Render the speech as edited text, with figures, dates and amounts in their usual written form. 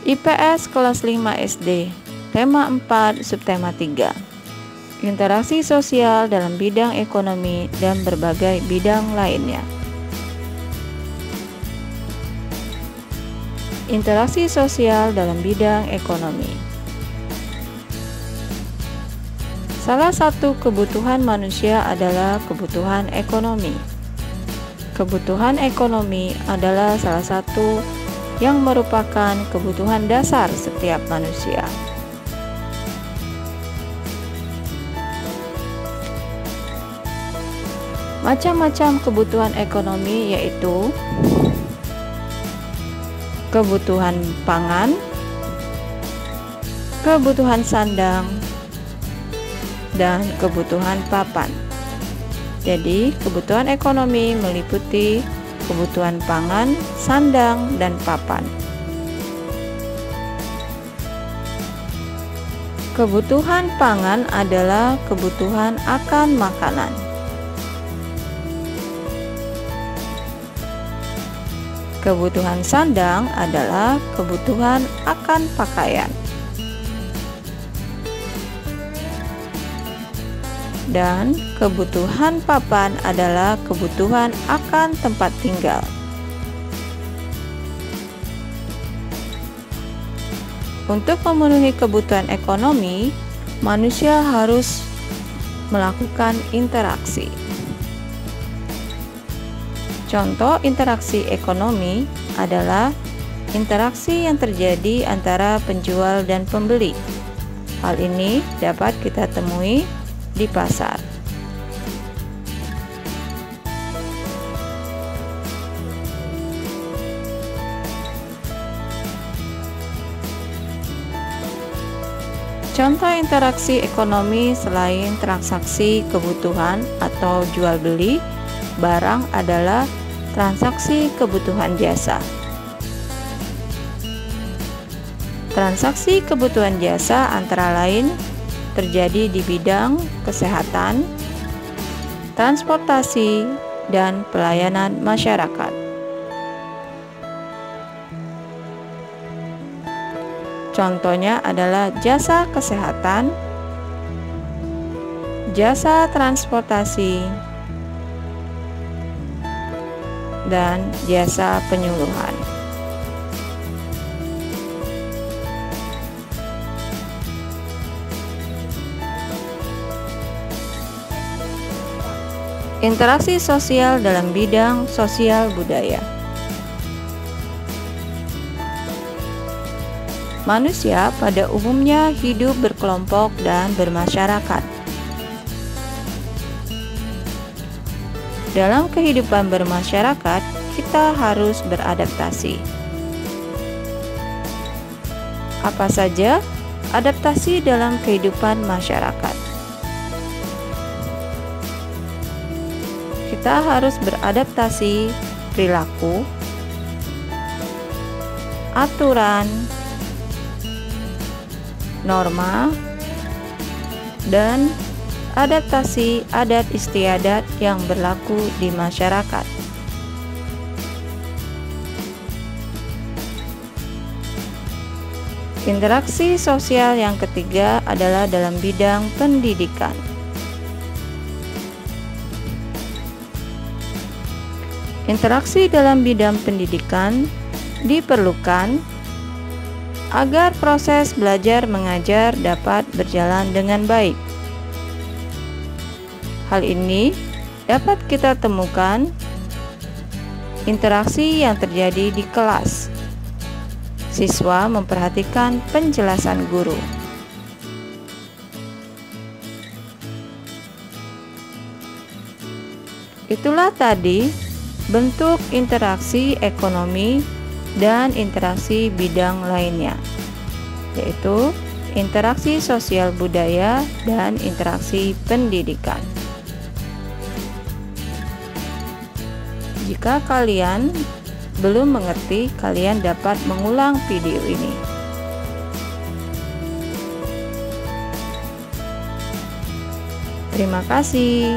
IPS kelas 5 SD, tema 4, subtema 3. Interaksi sosial dalam bidang ekonomi dan berbagai bidang lainnya. Interaksi sosial dalam bidang ekonomi. Salah satu kebutuhan manusia adalah kebutuhan ekonomi. Kebutuhan ekonomi adalah salah satu yang merupakan kebutuhan dasar setiap manusia. Macam-macam kebutuhan ekonomi yaitu kebutuhan pangan, kebutuhan sandang, dan kebutuhan papan. Jadi, kebutuhan ekonomi meliputi kebutuhan pangan, sandang, dan papan. Kebutuhan pangan adalah kebutuhan akan makanan. Kebutuhan sandang adalah kebutuhan akan pakaian. Dan kebutuhan papan adalah kebutuhan akan tempat tinggal. Untuk memenuhi kebutuhan ekonomi, manusia harus melakukan interaksi. Contoh interaksi ekonomi adalah interaksi yang terjadi antara penjual dan pembeli. Hal ini dapat kita temui di pasar. Contoh interaksi ekonomi selain transaksi kebutuhan atau jual beli barang adalah transaksi kebutuhan jasa. Transaksi kebutuhan jasa antara lain terjadi di bidang kesehatan, transportasi, dan pelayanan masyarakat. Contohnya adalah jasa kesehatan, jasa transportasi, dan jasa penyuluhan. Interaksi sosial dalam bidang sosial budaya. Manusia pada umumnya hidup berkelompok dan bermasyarakat. Dalam kehidupan bermasyarakat, kita harus beradaptasi. Apa saja adaptasi dalam kehidupan masyarakat? Kita harus beradaptasi perilaku, aturan, norma, dan adaptasi adat istiadat yang berlaku di masyarakat. Interaksi sosial yang ketiga adalah dalam bidang pendidikan. Interaksi dalam bidang pendidikan diperlukan agar proses belajar mengajar dapat berjalan dengan baik. Hal ini dapat kita temukan interaksi yang terjadi di kelas. Siswa memperhatikan penjelasan guru. Itulah tadi bentuk interaksi ekonomi dan interaksi bidang lainnya, yaitu interaksi sosial budaya dan interaksi pendidikan. Jika kalian belum mengerti, kalian dapat mengulang video ini. Terima kasih.